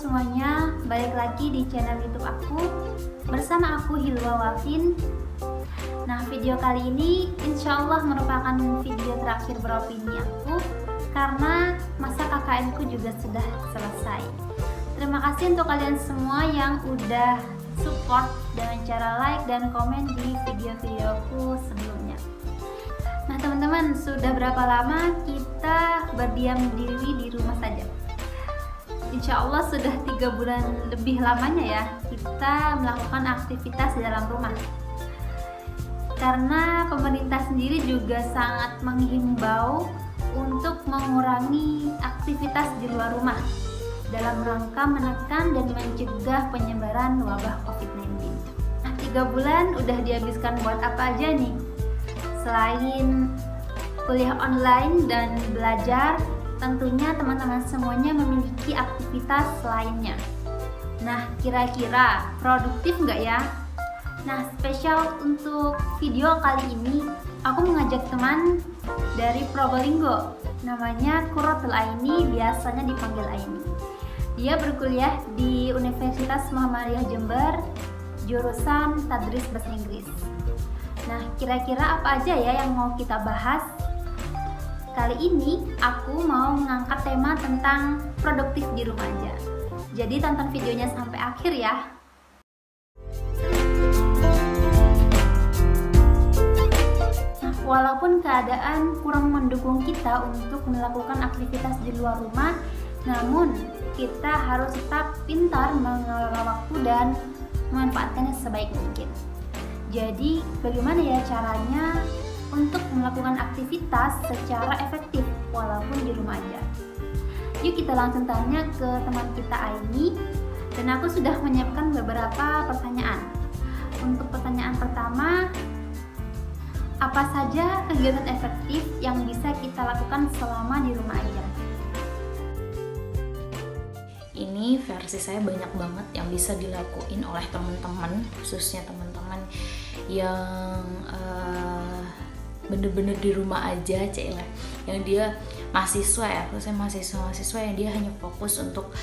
semuanya, balik lagi di channel YouTube aku bersama aku Hilwa Wafin. Nah, video kali ini insya Allah merupakan video terakhir beropini aku karena masa KKN ku juga sudah selesai. Terima kasih untuk kalian semua yang udah support dengan cara like dan komen di video-videoku sebelumnya. Nah teman-teman, sudah berapa lama kita berdiam diri di rumah saja? Insya Allah sudah 3 bulan lebih lamanya ya kita melakukan aktivitas di dalam rumah. Karena pemerintah sendiri juga sangat menghimbau untuk mengurangi aktivitas di luar rumah dalam rangka menekan dan mencegah penyebaran wabah COVID-19. Nah 3 bulan udah dihabiskan buat apa aja nih? Selain kuliah online dan belajar, tentunya teman-teman semuanya memiliki aktivitas lainnya. Nah, kira-kira produktif nggak ya? Nah, spesial untuk video kali ini, aku mengajak teman dari Probolinggo. Namanya Qurratul Aini, biasanya dipanggil Aini. Dia berkuliah di Universitas Muhammadiyah Jember, jurusan Tadris Bahasa Inggris. Nah, kira-kira apa aja ya yang mau kita bahas? Kali ini aku mau mengangkat tema tentang produktif di rumah aja. Jadi tonton videonya sampai akhir ya. Nah, walaupun keadaan kurang mendukung kita untuk melakukan aktivitas di luar rumah, namun kita harus tetap pintar mengelola waktu dan memanfaatkannya sebaik mungkin. Jadi, bagaimana ya caranya untuk melakukan aktivitas secara efektif walaupun di rumah aja? Yuk kita langsung tanya ke teman kita Aini, dan aku sudah menyiapkan beberapa pertanyaan. Untuk pertanyaan pertama, apa saja kegiatan efektif yang bisa kita lakukan selama di rumah aja? Ini versi saya banyak banget yang bisa dilakuin oleh teman-teman, khususnya teman-teman yang bener-bener di rumah aja, Cila, yang dia mahasiswa ya, saya mahasiswa yang dia hanya fokus untuk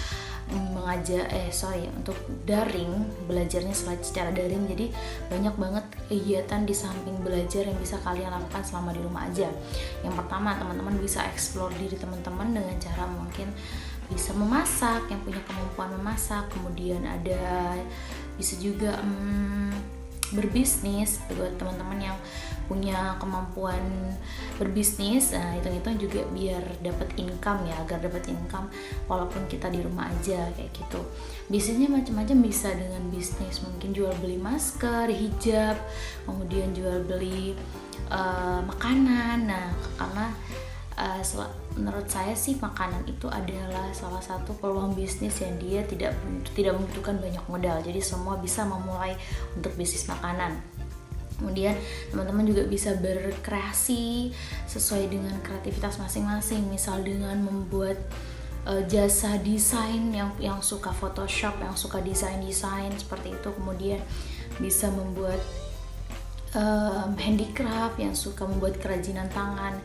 untuk daring, belajarnya secara daring. Jadi banyak banget kegiatan di samping belajar yang bisa kalian lakukan selama di rumah aja. Yang pertama, teman-teman bisa explore diri teman-teman dengan cara mungkin bisa memasak, yang punya kemampuan memasak, kemudian ada bisa juga berbisnis buat teman-teman yang punya kemampuan berbisnis. Nah, itu juga biar dapat income ya, agar dapat income walaupun kita di rumah aja kayak gitu. Bisnisnya macam-macam, bisa dengan bisnis mungkin jual beli masker, hijab, kemudian jual beli makanan. Nah, karena menurut saya sih makanan itu adalah salah satu peluang bisnis yang dia tidak membutuhkan banyak modal. Jadi semua bisa memulai untuk bisnis makanan. Kemudian teman-teman juga bisa berkreasi sesuai dengan kreativitas masing-masing. Misal dengan membuat jasa desain, yang suka Photoshop, yang suka desain seperti itu. Kemudian bisa membuat handicraft, yang suka membuat kerajinan tangan.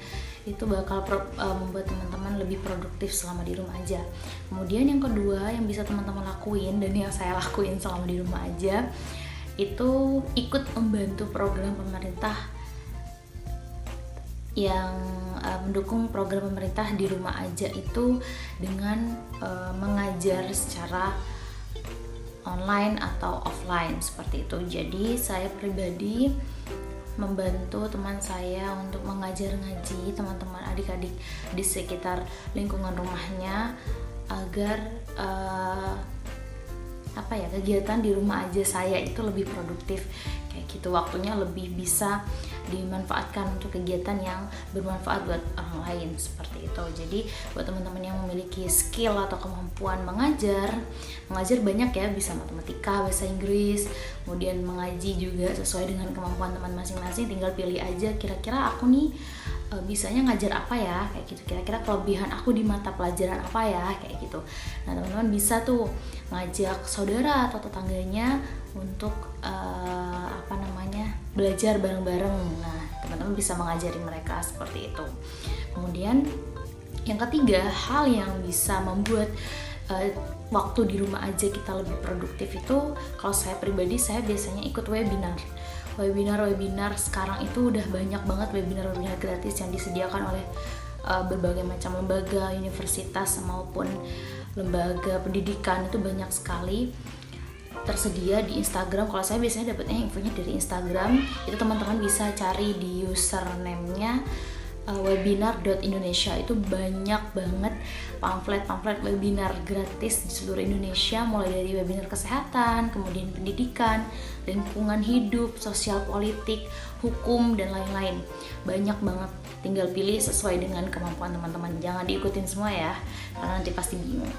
Itu bakal membuat teman-teman lebih produktif selama di rumah aja. Kemudian yang kedua yang bisa teman-teman lakuin, dan yang saya lakuin selama di rumah aja, itu ikut membantu program pemerintah yang mendukung program pemerintah di rumah aja itu dengan mengajar secara online atau offline seperti itu. Jadi saya pribadi membantu teman saya untuk mengajar ngaji teman-teman adik-adik di sekitar lingkungan rumahnya agar kegiatan di rumah aja saya itu lebih produktif kayak gitu, waktunya lebih bisa dimanfaatkan untuk kegiatan yang bermanfaat buat orang lain seperti itu. Jadi buat teman-teman yang memiliki skill atau kemampuan mengajar banyak ya, bisa matematika, bahasa Inggris, kemudian mengaji juga sesuai dengan kemampuan teman masing-masing. Tinggal pilih aja kira-kira aku nih bisanya ngajar apa ya kayak gitu, kira-kira kelebihan aku di mata pelajaran apa ya kayak gitu. Nah teman-teman bisa tuh ngajak saudara atau tetangganya untuk belajar bareng-bareng. Nah teman-teman bisa mengajari mereka seperti itu. Kemudian yang ketiga, hal yang bisa membuat waktu di rumah aja kita lebih produktif itu, kalau saya pribadi saya biasanya ikut webinar sekarang itu udah banyak banget webinar gratis yang disediakan oleh berbagai macam lembaga, universitas maupun lembaga pendidikan, itu banyak sekali tersedia di Instagram. Kalau saya biasanya dapatnya infonya dari Instagram, itu teman-teman bisa cari di username-nya webinar.indonesia. Itu banyak banget pamflet webinar gratis di seluruh Indonesia, mulai dari webinar kesehatan, kemudian pendidikan, lingkungan hidup, sosial politik, hukum, dan lain-lain. Banyak banget, tinggal pilih sesuai dengan kemampuan teman-teman. Jangan diikutin semua ya, karena nanti pasti bingung.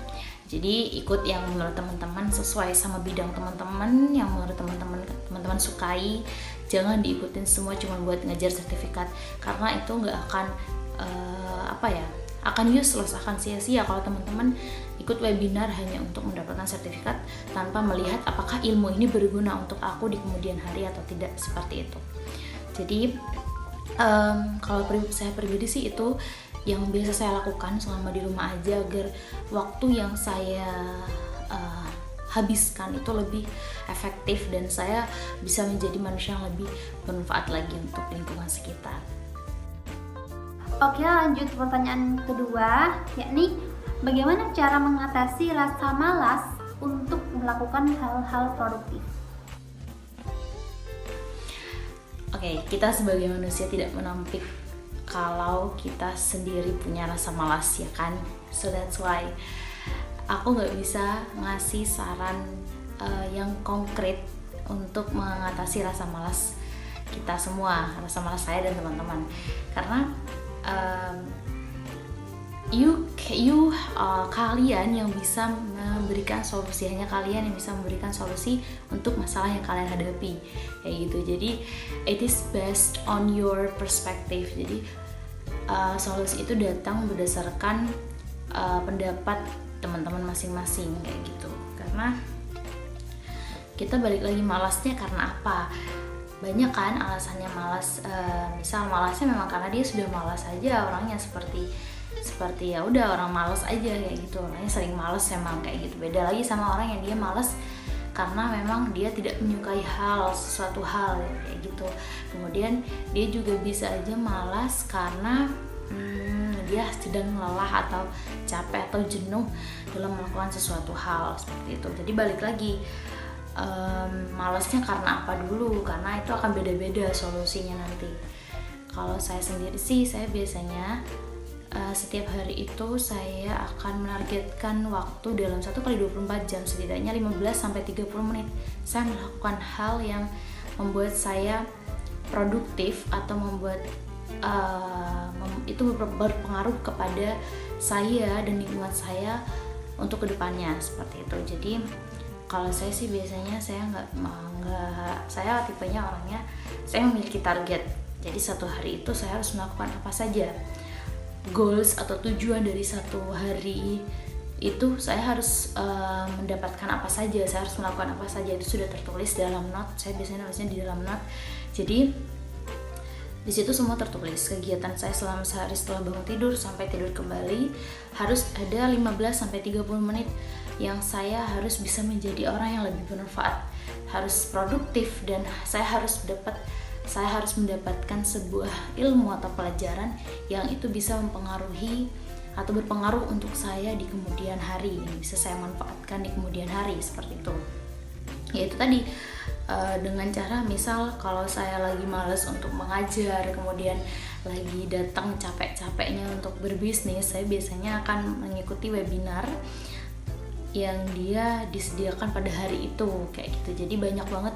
Jadi ikut yang menurut teman-teman sesuai sama bidang teman-teman, yang menurut teman-teman sukai. Jangan diikutin semua cuma buat ngejar sertifikat, karena itu nggak akan akan useless, akan sia-sia kalau teman-teman ikut webinar hanya untuk mendapatkan sertifikat tanpa melihat apakah ilmu ini berguna untuk aku di kemudian hari atau tidak, seperti itu. Jadi kalau saya pribadi sih itu yang biasa saya lakukan selama di rumah aja, agar waktu yang saya habiskan itu lebih efektif dan saya bisa menjadi manusia yang lebih bermanfaat lagi untuk lingkungan sekitar. Oke, lanjut pertanyaan kedua, yakni bagaimana cara mengatasi rasa malas untuk melakukan hal-hal produktif? Oke, kita sebagai manusia tidak menampik kalau kita sendiri punya rasa malas, ya kan? So that's why aku nggak bisa ngasih saran yang konkret untuk mengatasi rasa malas kita semua, rasa malas saya dan teman-teman, karena kalian yang bisa memberikan solusi, hanya kalian yang bisa memberikan solusi untuk masalah yang kalian hadapi, kayak gitu. Jadi it is based on your perspective. Jadi solusi itu datang berdasarkan pendapat teman-teman masing-masing, kayak gitu. Karena kita balik lagi malasnya karena apa? Banyak kan alasannya malas. Misal malasnya memang karena dia sudah malas aja orangnya, seperti ya udah orang malas aja kayak gitu, orangnya sering malas memang kayak gitu. Beda lagi sama orang yang dia malas karena memang dia tidak menyukai sesuatu hal kayak gitu. Kemudian dia juga bisa aja malas karena dia sedang lelah atau capek atau jenuh dalam melakukan sesuatu hal, seperti itu. Jadi balik lagi, malasnya karena apa dulu, karena itu akan beda-beda solusinya nanti. Kalau saya sendiri sih, saya biasanya setiap hari itu saya akan menargetkan waktu dalam 1x24 jam, setidaknya 15-30 menit saya melakukan hal yang membuat saya produktif atau membuat itu berpengaruh kepada saya dan lingkungan saya untuk kedepannya, seperti itu. Jadi kalau saya sih biasanya saya tipenya orangnya, saya memiliki target. Jadi satu hari itu saya harus melakukan apa saja, goals atau tujuan dari satu hari itu saya harus mendapatkan apa saja, saya harus melakukan apa saja, itu sudah tertulis dalam note. Saya biasanya nulisnya di dalam note. Jadi di situ semua tertulis. Kegiatan saya selama sehari setelah bangun tidur sampai tidur kembali harus ada 15-30 menit yang saya harus bisa menjadi orang yang lebih bermanfaat, harus produktif, dan saya harus mendapatkan sebuah ilmu atau pelajaran yang itu bisa mempengaruhi atau berpengaruh untuk saya di kemudian hari, yang bisa saya manfaatkan di kemudian hari, seperti itu. Yaitu tadi dengan cara misal kalau saya lagi malas untuk mengajar, kemudian lagi datang capek-capeknya untuk berbisnis, saya biasanya akan mengikuti webinar yang dia disediakan pada hari itu, kayak gitu. Jadi banyak banget,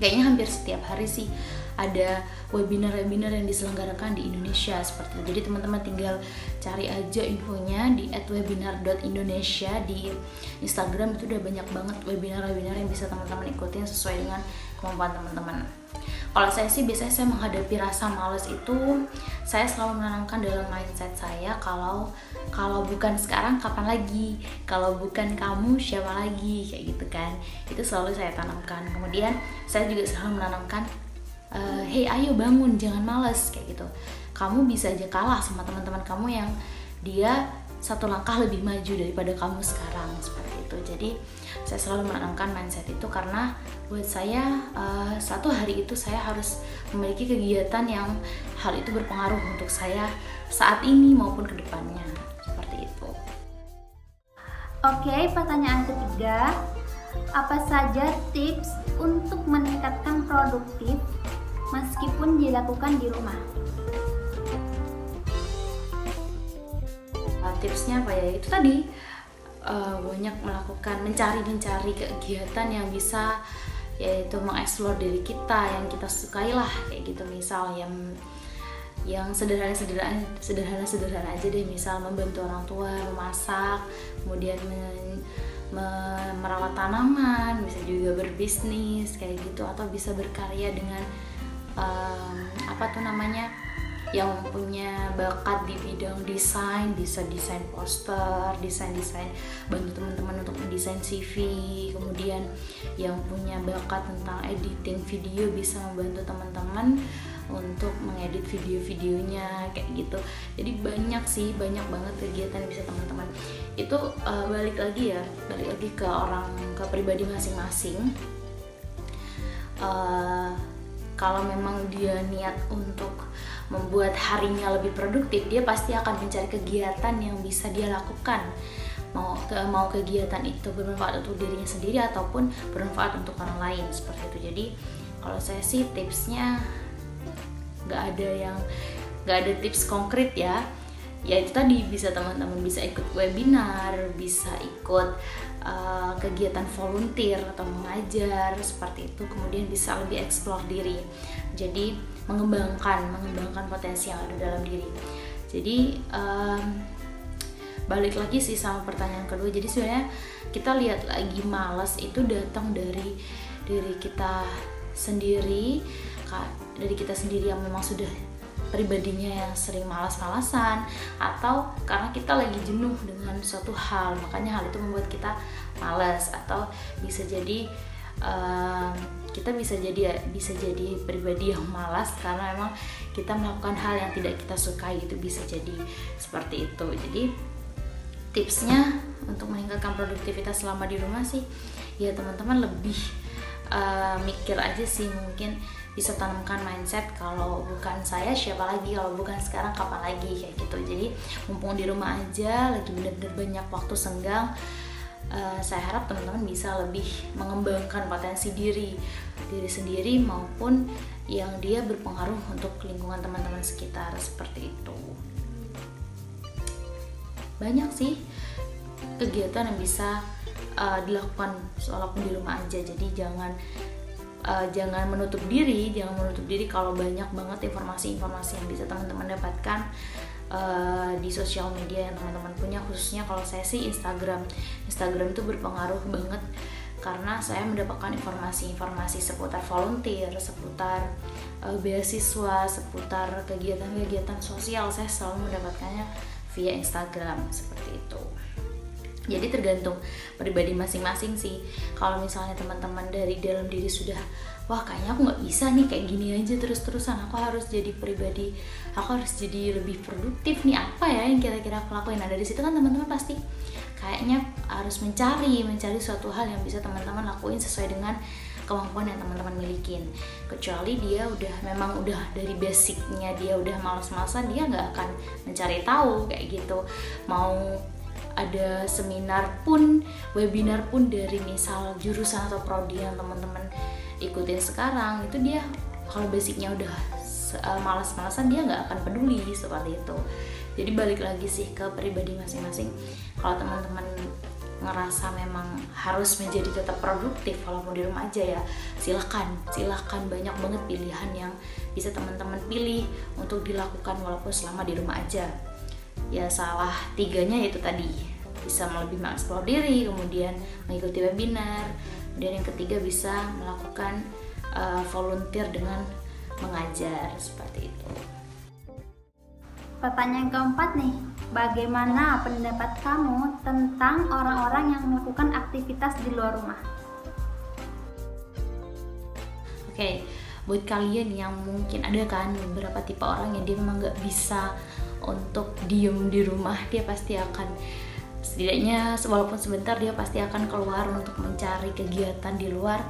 kayaknya hampir setiap hari sih ada webinar-webinar yang diselenggarakan di Indonesia, seperti itu. Jadi teman-teman tinggal cari aja infonya di @webinar.indonesia di Instagram. Itu udah banyak banget webinar-webinar yang bisa teman-teman ikutin sesuai dengan kemampuan teman-teman. Kalau saya sih biasanya saya menghadapi rasa malas itu, saya selalu menanamkan dalam mindset saya, kalau bukan sekarang kapan lagi, kalau bukan kamu siapa lagi, kayak gitu kan. Itu selalu saya tanamkan. Kemudian saya juga selalu menanamkan, hey ayo bangun, jangan malas, kayak gitu. Kamu bisa aja kalah sama teman-teman kamu yang dia satu langkah lebih maju daripada kamu sekarang, seperti itu. itu. Jadi saya selalu menanamkan mindset itu karena buat saya satu hari itu saya harus memiliki kegiatan yang hal itu berpengaruh untuk saya saat ini maupun kedepannya, seperti itu. Oke, pertanyaan ketiga, apa saja tips untuk meningkatkan produktif meskipun dilakukan di rumah? Tipsnya apa ya? Itu tadi banyak mencari kegiatan yang bisa yaitu mengeksplor diri kita yang kita sukai lah, kayak gitu. Misal yang sederhana aja deh, misal membantu orang tua memasak, kemudian merawat tanaman, bisa juga berbisnis kayak gitu, atau bisa berkarya dengan yang punya bakat di bidang desain, bisa desain poster, desain bantu teman-teman untuk mendesain CV, kemudian yang punya bakat tentang editing video bisa membantu teman-teman untuk mengedit video-videonya kayak gitu. Jadi banyak banget kegiatan yang bisa teman-teman itu balik lagi ke pribadi masing-masing. Kalau memang dia niat untuk membuat harinya lebih produktif, dia pasti akan mencari kegiatan yang bisa dia lakukan, mau kegiatan itu bermanfaat untuk dirinya sendiri ataupun bermanfaat untuk orang lain, seperti itu. Jadi kalau saya sih tipsnya nggak ada tips konkret ya itu tadi, bisa teman-teman bisa ikut webinar, bisa ikut kegiatan volunteer atau mengajar seperti itu, kemudian bisa lebih eksplor diri, jadi mengembangkan potensi yang ada dalam diri. Jadi balik lagi sih sama pertanyaan kedua, jadi sebenarnya kita lihat lagi malas itu datang dari diri kita sendiri, yang memang sudah pribadinya yang sering malas-malasan, atau karena kita lagi jenuh dengan suatu hal, makanya hal itu membuat kita malas, atau bisa jadi kita bisa jadi pribadi yang malas karena memang kita melakukan hal yang tidak kita sukai, itu bisa jadi seperti itu. Jadi tipsnya untuk meningkatkan produktivitas selama di rumah sih ya teman-teman lebih mikir aja sih, mungkin bisa tanamkan mindset kalau bukan saya siapa lagi, kalau bukan sekarang kapan lagi, kayak gitu. Jadi mumpung di rumah aja lagi bener-bener banyak waktu senggang, saya harap teman-teman bisa lebih mengembangkan potensi diri sendiri maupun yang dia berpengaruh untuk lingkungan teman-teman sekitar, seperti itu. Banyak sih kegiatan yang bisa dilakukan walaupun di rumah aja, jadi jangan menutup diri kalau banyak banget informasi-informasi yang bisa teman-teman dapatkan di sosial media yang teman-teman punya. Khususnya kalau saya sih Instagram itu berpengaruh banget karena saya mendapatkan informasi-informasi seputar volunteer, seputar beasiswa, seputar kegiatan-kegiatan sosial. Saya selalu mendapatkannya via Instagram, seperti itu. Jadi tergantung pribadi masing-masing sih. Kalau misalnya teman-teman dari dalam diri sudah, wah kayaknya aku nggak bisa nih kayak gini aja terus-terusan, aku harus jadi lebih produktif nih, apa ya yang kira-kira aku lakuin. Nah dari situ kan teman-teman pasti kayaknya harus mencari suatu hal yang bisa teman-teman lakuin sesuai dengan kemampuan yang teman-teman milikin. Kecuali dia udah dari basicnya dia udah malas-malasan, dia nggak akan mencari tahu kayak gitu. Mau ada seminar pun, webinar pun dari misal jurusan atau prodi yang teman-teman ikutin sekarang, itu dia kalau basicnya udah malas-malasan dia nggak akan peduli seperti itu. Jadi balik lagi sih ke pribadi masing-masing. Kalau teman-teman ngerasa memang harus menjadi tetap produktif walaupun di rumah aja, ya silakan banyak banget pilihan yang bisa teman-teman pilih untuk dilakukan walaupun selama di rumah aja. Ya salah tiganya itu tadi, bisa lebih mengeksplor diri, kemudian mengikuti webinar, kemudian yang ketiga bisa melakukan volunteer dengan mengajar, seperti itu. Pertanyaan keempat nih, bagaimana pendapat kamu tentang orang-orang yang melakukan aktivitas di luar rumah? Oke, buat kalian yang mungkin ada kan beberapa tipe orang yang dia memang nggak bisa untuk diem di rumah, dia pasti akan Setidaknya walaupun sebentar dia pasti akan keluar untuk mencari kegiatan di luar.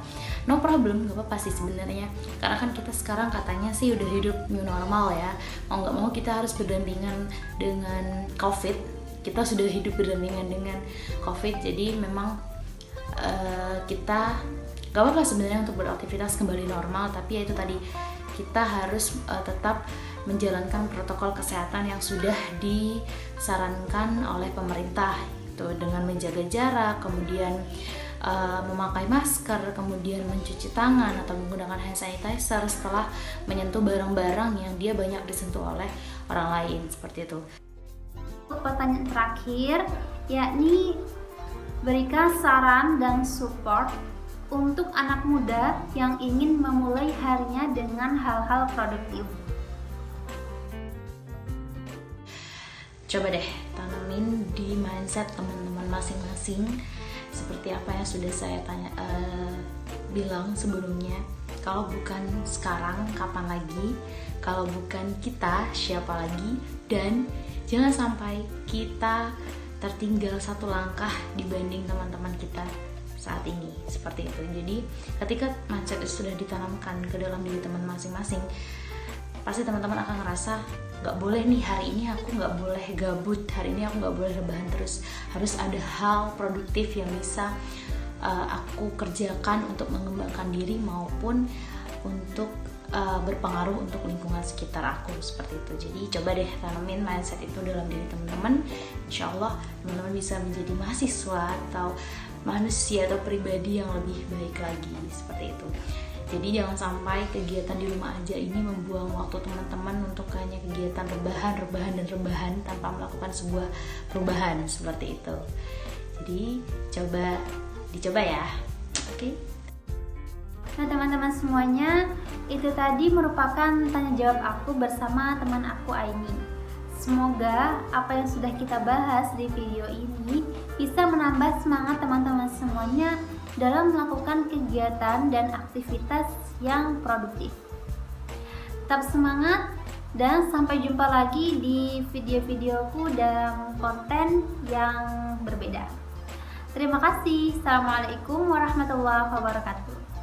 No problem, gak apa-apa sih sebenarnya. Karena kan kita sekarang katanya sih udah hidup new normal ya. Mau gak mau kita harus berdampingan dengan COVID. Kita sudah hidup berdampingan dengan COVID. Jadi memang kita gak apa-apa sebenarnya untuk beraktivitas kembali normal. Tapi ya itu tadi, kita harus tetap menjalankan protokol kesehatan yang sudah disarankan oleh pemerintah, itu dengan menjaga jarak, kemudian memakai masker, kemudian mencuci tangan atau menggunakan hand sanitizer setelah menyentuh barang-barang yang dia banyak disentuh oleh orang lain, seperti itu. Pertanyaan terakhir, yakni berikan saran dan support untuk anak muda yang ingin memulai harinya dengan hal-hal produktif. Coba deh tanamin di mindset teman-teman masing-masing seperti apa yang sudah saya bilang sebelumnya. Kalau bukan sekarang, kapan lagi? Kalau bukan kita, siapa lagi? Dan jangan sampai kita tertinggal satu langkah dibanding teman-teman kita saat ini, seperti itu. Jadi ketika mindset itu sudah ditanamkan ke dalam diri teman masing-masing, pasti teman-teman akan ngerasa gak boleh nih, hari ini aku gak boleh gabut, hari ini aku gak boleh rebahan terus, harus ada hal produktif yang bisa aku kerjakan untuk mengembangkan diri maupun untuk berpengaruh untuk lingkungan sekitar aku, seperti itu. Jadi coba deh tanamin mindset itu dalam diri teman-teman. Insya Allah teman-teman bisa menjadi mahasiswa atau manusia atau pribadi yang lebih baik lagi, seperti itu. Jadi jangan sampai kegiatan di rumah aja ini membuang waktu teman-teman untuk hanya kegiatan rebahan tanpa melakukan sebuah perubahan, seperti itu. Jadi dicoba ya. Oke. Nah teman-teman semuanya, itu tadi merupakan tanya jawab aku bersama teman aku Aini. Semoga apa yang sudah kita bahas di video ini bisa menambah semangat teman-teman semuanya dalam melakukan kegiatan dan aktivitas yang produktif. Tetap semangat dan sampai jumpa lagi di video-videoku dan konten yang berbeda. Terima kasih. Assalamualaikum warahmatullahi wabarakatuh.